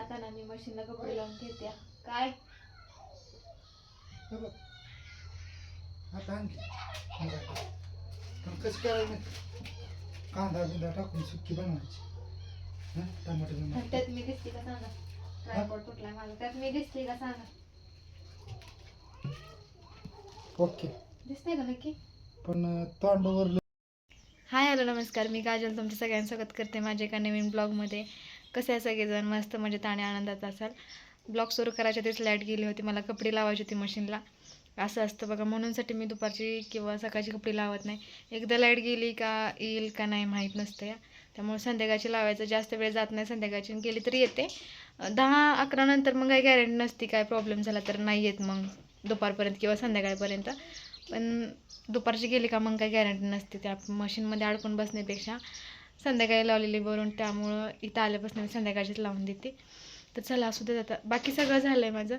आता ना मी मशीनला कपडे लावून घेते. काय आता आणखी कसं करायचं कांदा बिंदा टाकून सुक्की बनवायची. टमाटर त्यात मी दिसते का सांगा. ट्रायपॉड तुटलाय माझा. त्यात मी दिसते का सांगा. ओके दिसते का नक्की. पण तोंडावर. हाय हॅलो नमस्कार. मी काजल तुमच्या सगळ्यांचं स्वागत करते माझ्या एका नवीन ब्लॉगमध्ये. कसे आहे सगळेजण. मस्त मजेत आणि आनंदात असाल. ब्लॉग सुरू करायच्या तेच लाईट गेली होती. मला कपडे लावायची होती मशीनला. असं असतं बघा. म्हणूनसाठी मी दुपारची किंवा सकाळची कपडे लावत नाही. एकदा लाईट गेली का येईल का नाही माहीत नसतं या. त्यामुळे संध्याकाळची लावायचं. जास्त वेळ जात नाही संध्याकाळची. गेली तरी येते 10-11 नंतर. मग काही गॅरंटी नसते. काय प्रॉब्लेम झाला तर नाही येत मग दुपारपर्यंत किंवा संध्याकाळपर्यंत. पण दुपारची गेली का मग काही गॅरंटी नसते. त्या मशीनमध्ये अडकून बसण्यापेक्षा संध्याकाळी लावलेली बरोबर. त्यामुळं इथं आल्यापासून मी संध्याकाळचीच लावून देते. तर चला असू देत. आता बाकी सगळं झालं आहे माझं.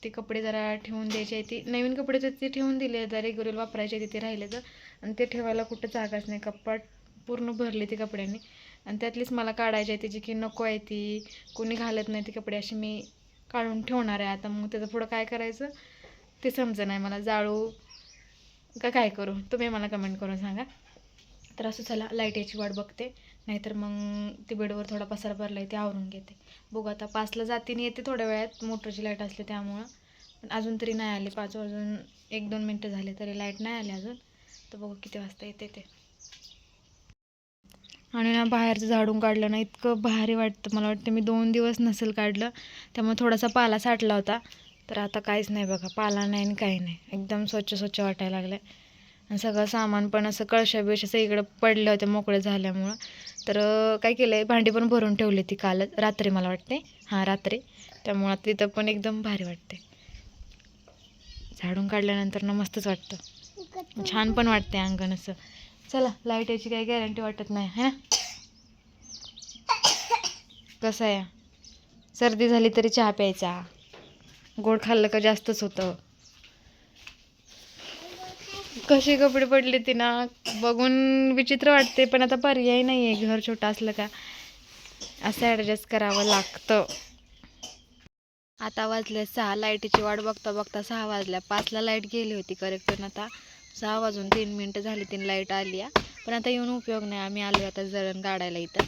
ते कपडे जरा ठेवून द्यायचे आहे. ती नवीन कपडे तर ते ठेवून दिले जर रेग्युलर वापरायचे तिथे राहिले तर. आणि ते ठेवायला कुठं जागाच नाही. कपाट पूर्ण भरले ते कपड्यांनी. आणि त्यातलीच मला काढायची आहे त्याची की नको आहे ती. कोणी घालत नाही ती कपडे अशी मी काढून ठेवणार आहे आता. मग त्याचं पुढं काय करायचं ते समजं नाही मला. जाळू का काय करू तुम्ही मला कमेंट करून सांगा. तर असं चला लाईट याची वाट बघते. नाहीतर मग ते बेडवर थोडा पसारा भरला आहे ते आवरून घेते. बघू आता 5ला जाते आणि येते थोड्या वेळात. मोटरची लाईट असते त्यामुळं. पण अजून तरी नाही आली. 5 वाजून 1-2 मिनटं झाले तरी लाईट नाही आली अजून. तर बघू किती वाजता येते ते. आणि ना बाहेरचं झाडून काढलं ना इतकं भारी वाटतं. मला वाटतं मी 2 दिवस नसेल काढलं. त्यामुळे थोडासा पाला साठला होता. तर आता काहीच नाही बघा. पाला नाही आणि काही नाही. एकदम स्वच्छ स्वच्छ वाटायला लागलं. आणि सगळं सामान पण असं कळशा बिळशा सगळीकडे पडले होते मोकळे झाल्यामुळं. तर काय केलं आहे भांडी पण भरून ठेवली ती कालच रात्री मला वाटते. हां रात्री. त्यामुळं तिथं पण एकदम भारी वाटते. झाडून काढल्यानंतर ना मस्तच वाटतं. छान पण वाटते अंगण असं. चला लाईट याची काही गॅरंटी वाटत नाही है ना. कसं आहे सर्दी झाली तरी चहा प्यायचा. गोड खाल्लं का जास्तच होतं. कसे कपडे पडले ती ना बघून विचित्र वाटते. पण आता पर्याय नाही आहे. घर छोटं असलं का असं ॲडजस्ट करावं लागतं. आता वाजले 6. लाईटीची वाट बघता बघता 6 वाजल्या. 5ला लाईट गेली होती करेक्ट. आता 6 वाजून 3 मिनटं झाली. 3 लाईट आली आहे. पण आता येऊन उपयोग नाही. आम्ही आलो आता जळण काढायला इथं.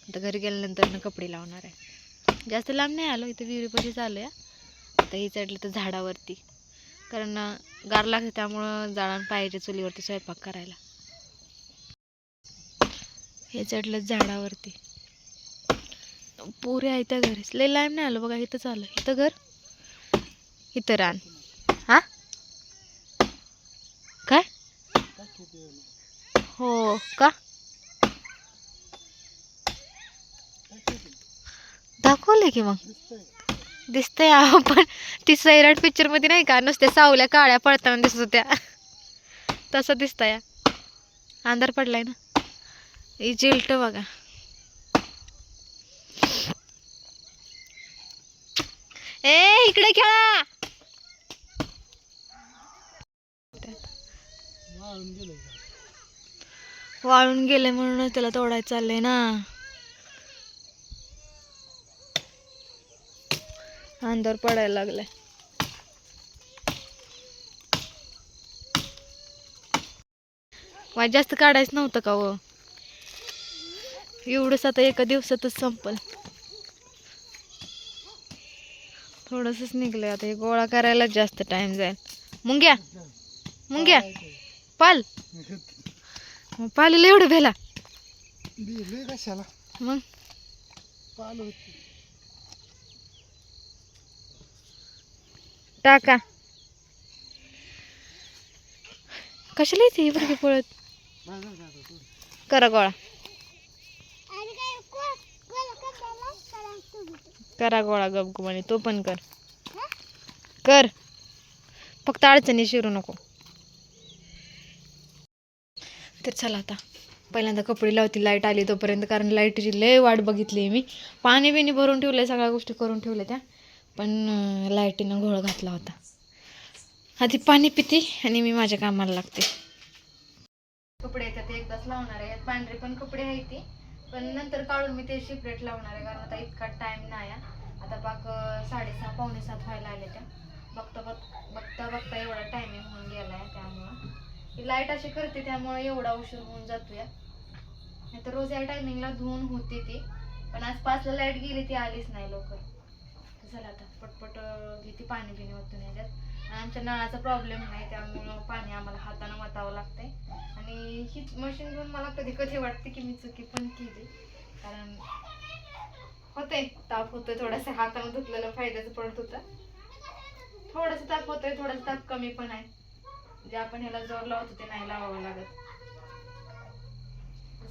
आता घरी गेल्यानंतर कपडे लावणार आहे. जास्त लांब नाही आलो. इथं विहिरीपाशीच आलो आहे. आता ही चढली तर झाडावरती. कारण गार लागते त्यामुळं जाळण पाहिजे चुलीवरती स्वयंपाक करायला. हे चढलं झाडावरती. पुरे आहे त्या घरीच. लय लांब नाही आलो बघा. इथंच आलं. इथं घर इथं रान. हा काय हो का दाखवलं की मग दिसतंय. पण ती सैराट पिक्चर मध्ये नाही का नुसत्या सावल्या काळ्या पडताना दिसत होत्या तसं दिसतंय. अंधार पडलाय ना. ही चिलट बघा. ए इकडे खेळा. वाळून गेले म्हणूनच त्याला तोडायचं चाललंय ना. अंधार पडायला लागलाय. वाज जास्त काढायचं नव्हतं का व. एवढंच आता एका दिवसातच संपल. थोडंसंच निघलंय. आता हे गोळा करायला जास्त टाइम जाईल. मुंग्या मुंग्या पाल पालीला एवढं भेला कशाला मग पाल टाका. कशाला येते ही बरं पळत. करा गोळा. करा गोळा गपगुमाने. तो पण कर कर. फक्त अडचणी शिरू नको. तर चला आता पहिल्यांदा कपडे लावती लाईट आली तोपर्यंत. कारण लाईटची लय वाट बघितली मी. पाणी बिणी भरून ठेवलंय. सगळ्या गोष्टी करून ठेवल्या त्या. पण लाईटीनं घोळ घातला होता. आधी पाणी पिते आणि मी माझ्या कामाला लागते. कपडे येतात एकदाच लावणार आहे. पांढरे पण कपडे आहेत ती. पण नंतर काढून मी ते सेपरेट लावणार आहे. कारण आता इतका टाइम नाही. आता पाक 6:30 पावणे 7 व्हायला आले त्या. बघता बघता एवढा टायमिंग होऊन गेला आहे. त्यामुळं ही लाईट अशी करते त्यामुळं एवढा उशीर होऊन जातो या. नाही तर रोज या टायमिंगला धुवून होते ती, पण आज 5ला लाईट गेली ती आलीच नाही लवकर. चला आता पटपट घेते पाणी बिणी ओतून ह्याच्यात. आणि आमच्या नळाचा प्रॉब्लेम आहे त्यामुळं पाणी आम्हाला हातानं वतावं लागतंय. आणि हीच मशीन घेऊन मला कधी कधी वाटते की मी चुकी पण केली, कारण होते ताप होतोय थोडासा. हातानं धुतलेलं फायद्याचं पडत होतं. थोडंसं ताप होतोय, थोडासा ताप कमी पण आहे. जे आपण ह्याला जोर लावतो ते नाही लावावं लागत.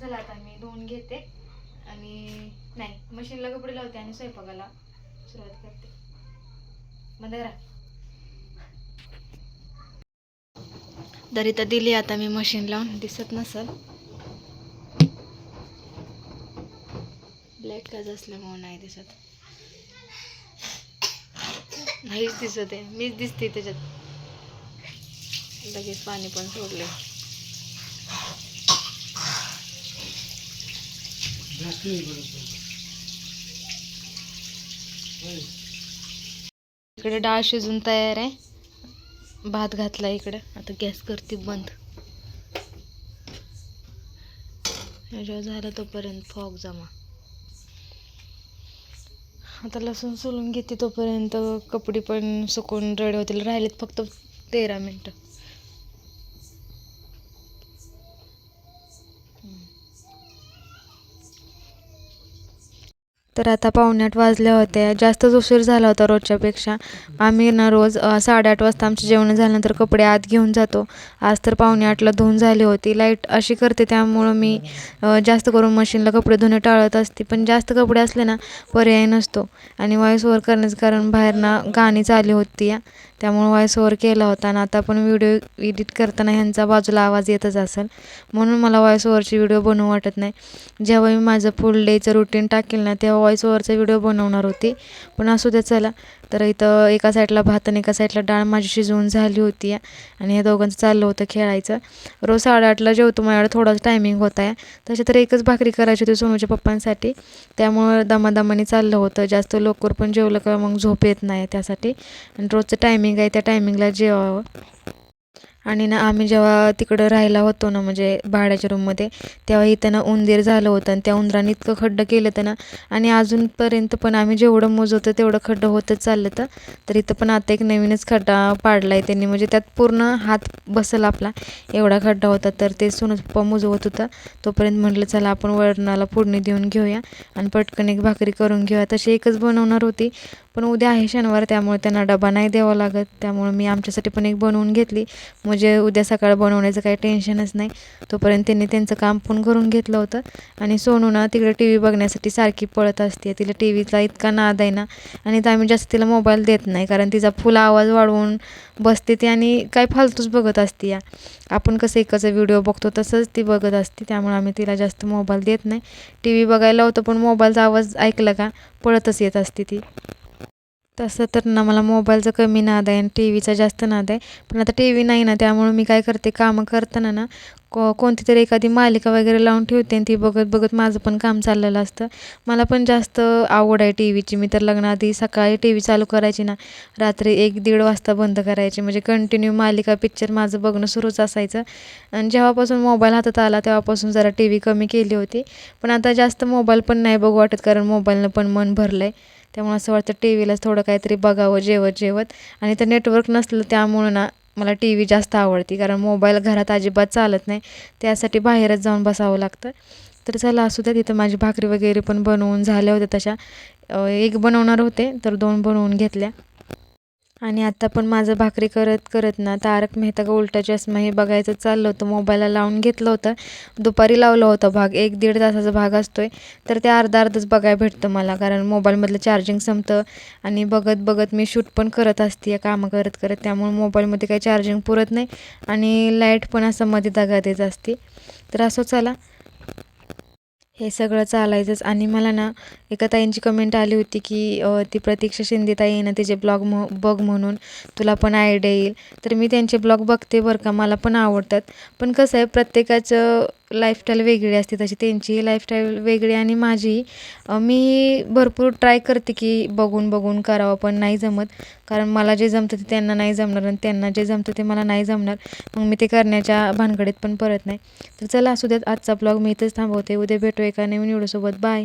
चला आता मी धुवून घेते आणि नाही मशीनला कपडे लावते आणि स्वयंपाकाला सुरुवात करते. बंद करा. दरी तर दिली आता मी मशीन लावून. दिसत नसल ब्लॅक काज असल्यामुळे नाही दिसत. नाहीच दिसत आहे, मीच दिसते त्याच्यात. लगेच पाणी पण सोडले. इकडे डाळ शिजून तयार आहे. भात घातला इकडे. आता गॅस करते बंद. जेव्हा झालं तोपर्यंत फॉग जमा. आता लसूण सोलून घेते तोपर्यंत कपडे पण सुकून रेडी होतील. राहिलेत फक्त 13 मिनटं. तर आता 7:45 वाजल्या होत्या. जास्तच उशीर झाला होता रोजच्यापेक्षा. आम्ही ना रोज 8:30 वाजता आमचे जेवण झाल्यानंतर कपडे आत घेऊन जातो. आज तर 7:45ला धुवून झाली होती. लाईट अशी करते त्यामुळं मी जास्त करून मशीनला कपडे धुणे टाळत असते. पण जास्त कपडे असले ना पर्याय नसतो. आणि व्हॉइस ओव्हर करण्याचं कारण बाहेर ना गाणी चालू होती या, त्यामुळे व्हॉइस ओव्हर केला होता. आणि आता पण व्हिडिओ एडिट करताना ह्यांचा बाजूला आवाज येतच असेल, म्हणून मला व्हॉइस ओव्हरची व्हिडिओ बनवू वाटत नाही. जेव्हा मी माझं फुल डेचं रुटीन टाकेल ना तेव्हा व्हॉइस ओव्हरचा व्हिडिओ बनवणार होती. पण असू दे चला. तर इथं एका साईडला भात आणि एका साईडला डाळ माझी शिजवून झाली होती आणि हे दोघांचं चाललं होतं खेळायचं. रोज 8:30ला जेवतो, माझ्याकडे थोडाच टायमिंग होता आहे. तशी तर एकच भाकरी करायची होती सोनूच्या पप्पांसाठी, त्यामुळं दमादमाने चाललं होतं. जास्त लवकर पण जेवलं का मग झोप येत नाही त्यासाठी. आणि रोजचं टायमिंग आहे त्या टायमिंगला जेवावं. आणि ना आम्ही जेव्हा तिकडं राहायला होतो ना म्हणजे भाड्याच्या रूममध्ये, तेव्हा इथं ना उंदीर झालं होतं आणि त्या उंदराने इतकं खड्डं केलं होतं ना. आणि अजूनपर्यंत पण आम्ही जेवढं मोजवतं तेवढं खड्डं होतच चाललं होतं. तर इथं पण आता एक नवीनच खड्डा पाडला आहे त्यांनी, म्हणजे त्यात पूर्ण हात बसेल आपला एवढा खड्डा होता. तर ते सोनूचं पप्पा मोजवत होतं. तोपर्यंत म्हटलं चला आपण वरणाला फोडणी देऊन घेऊया आणि पटकन एक भाकरी करून घेऊया. तशी एकच बनवणार होती, पण उद्या आहे शनिवार त्यामुळे त्यांना डबा नाही द्यावा लागत. त्यामुळे मी आमच्यासाठी पण एक बनवून घेतली, म्हणजे उद्या सकाळ बनवण्याचं काही टेन्शनच नाही. तोपर्यंत त्यांनी त्यांचं काम पण करून घेतलं होतं. आणि सोनू ना तिकडे टी व्ही बघण्यासाठी सारखी पळत असते. तिला टी व्हीचा इतका नाद आहे ना. आणि तर आम्ही जास्त तिला मोबाईल देत नाही, कारण तिचा फुल आवाज वाढवून बसते ती आणि काय फालतूच बघत असते या. आपण कसं एकाचा व्हिडिओ बघतो तसंच ती बघत असते, त्यामुळे आम्ही तिला जास्त मोबाईल देत नाही. टी व्ही बघायला होतं पण मोबाईलचा आवाज ऐकला का पळतच येत असते ती. तसं तर ना मला मोबाईलचा कमी नाद आहे आणि टी व्हीचा जास्त नाद आहे. पण आता टी व्ही नाही ना, त्यामुळे मी काय करते कामं करताना ना कोणती तरी एखादी मालिका वगैरे लावून ठेवते आणि ती बघत बघत माझं पण काम चाललेलं असतं. मला पण जास्त आवड आहे टी व्हीची. मी तर लग्नाआधी सकाळी टी व्ही चालू करायची ना, रात्री 1-1:30 वाजता बंद करायची, म्हणजे कंटिन्यू मालिका पिक्चर माझं बघणं सुरूच असायचं. आणि जेव्हापासून मोबाईल हातात आला तेव्हापासून जरा टी व्ही कमी केली होती. पण आता जास्त मोबाईल पण नाही बघू वाटत, कारण मोबाईलनं पण मन भरलं आहे. त्यामुळे असं वाटतं टी व्हीलाच थोडं काहीतरी बघावं जेवत. आणि तर नेटवर्क नसलं त्यामुळं ना मला टी व्ही जास्त आवडते, कारण मोबाईल घरात अजिबात चालत नाही, त्यासाठी बाहेरच जाऊन बसावं लागतं. तर चला असू द्या. तिथं माझी भाकरी वगैरे पण बनवून झाल्या होत्या तशा. एक बनवणार होते तर 2 बनवून घेतल्या. आणि आता पण माझं भाकरी करत ना तारक मेहता का उलटा चष्मा हे बघायचं चाललं होतं. मोबाईलला लावून घेतलं होतं. दुपारी लावलं होतं भाग, 1-1.5 तासाचा भाग असतोय. तर ते अर्धा-अर्धच बघायला भेटतं मला, कारण मोबाईलमधलं चार्जिंग संपतं. आणि बघत मी शूट पण करत असते या कामं करत. त्यामुळे मोबाईलमध्ये काही चार्जिंग पुरत नाही आणि लाईट पण असं मध्ये दगा देत असते. तर असं चला हे सगळं चालायचंच. आणि मला ना एका ताईंची कमेंट आली होती की ती प्रतीक्षा शिंदे ताई आहे ना, तिचे ब्लॉग बघ म्हणून, तुला पण आयडिया येईल. तर मी त्यांचे ब्लॉग बघते बरं का, मला पण आवडतात. पण कसं आहे प्रत्येकाचं लाईफस्टाईल वेगळी असते तशी त्यांची लाईफस्टाईल वेगळी आणि माझी मी भरपूर ट्राय करते की बघून बघून करावं पण नाही जमत. कारण मला जे जमतं ते त्यांना नाही जमणार आणि त्यांना जे जमतं ते मला नाही जमणार. मग मी ते करण्याच्या भानगडीत पण परत नाही. तर चला असू द्यात, आजचा ब्लॉग मी इथंच थांबवते. उद्या भेटू एका नवीन व्हिडिओसोबत. बाय.